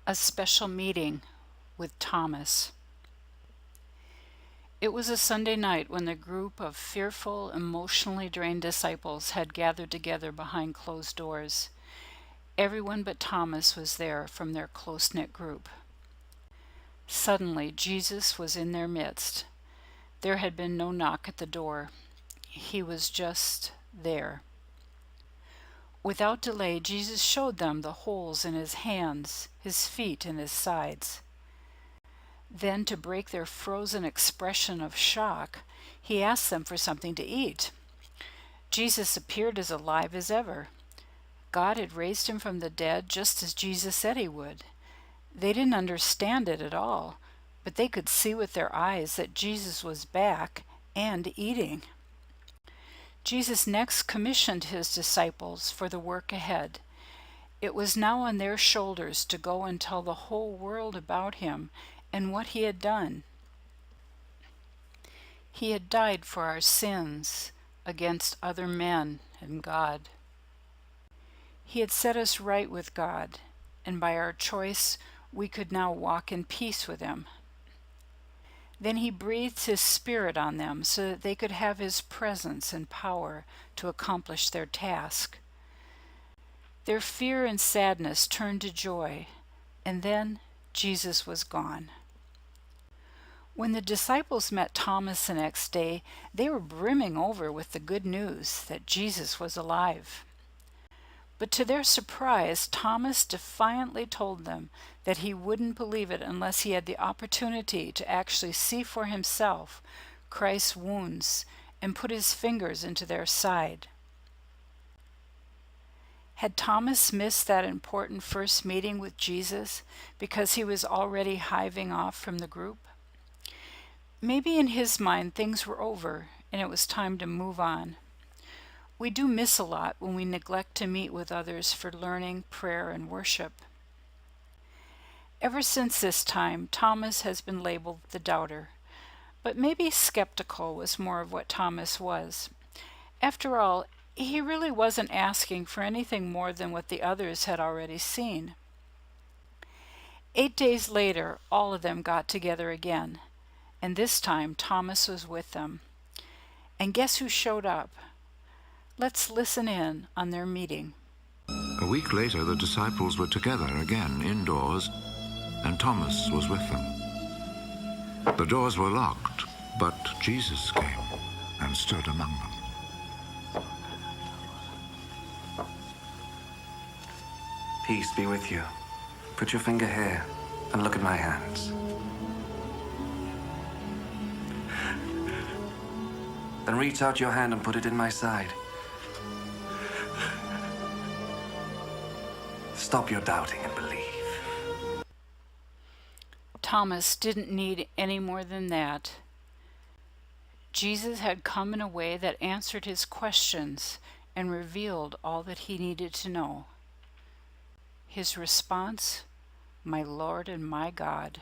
A special meeting with Thomas. It was a Sunday night when the group of fearful, emotionally drained disciples had gathered together behind closed doors. Everyone but Thomas was there from their close-knit group. Suddenly, Jesus was in their midst. There had been no knock at the door. He was just there. Without delay, Jesus showed them the holes in his hands, his feet, and his sides. Then, to break their frozen expression of shock, he asked them for something to eat. Jesus appeared as alive as ever. God had raised him from the dead just as Jesus said he would. They didn't understand it at all, but they could see with their eyes that Jesus was back and eating. Jesus next commissioned his disciples for the work ahead. It was now on their shoulders to go and tell the whole world about him and what he had done. He had died for our sins against other men and God. He had set us right with God, and by our choice we could now walk in peace with him. Then he breathed his Spirit on them so that they could have his presence and power to accomplish their task. Their fear and sadness turned to joy, and then Jesus was gone. When the disciples met Thomas the next day, they were brimming over with the good news that Jesus was alive. But to their surprise, Thomas defiantly told them that he wouldn't believe it unless he had the opportunity to actually see for himself Christ's wounds and put his fingers into their side. Had Thomas missed that important first meeting with Jesus because he was already hiving off from the group? Maybe in his mind things were over and it was time to move on. We do miss a lot when we neglect to meet with others for learning, prayer, and worship. Ever since this time, Thomas has been labeled the doubter, but maybe skeptical was more of what Thomas was. After all, he really wasn't asking for anything more than what the others had already seen. 8 days later, all of them got together again, and this time Thomas was with them. And guess who showed up? Let's listen in on their meeting. A week later, the disciples were together again indoors, and Thomas was with them. The doors were locked, but Jesus came and stood among them. Peace be with you. Put your finger here and look at my hands. Then reach out your hand and put it in my side. Stop your doubting and believe. Thomas didn't need any more than that. Jesus had come in a way that answered his questions and revealed all that he needed to know. His response, "My Lord and my God."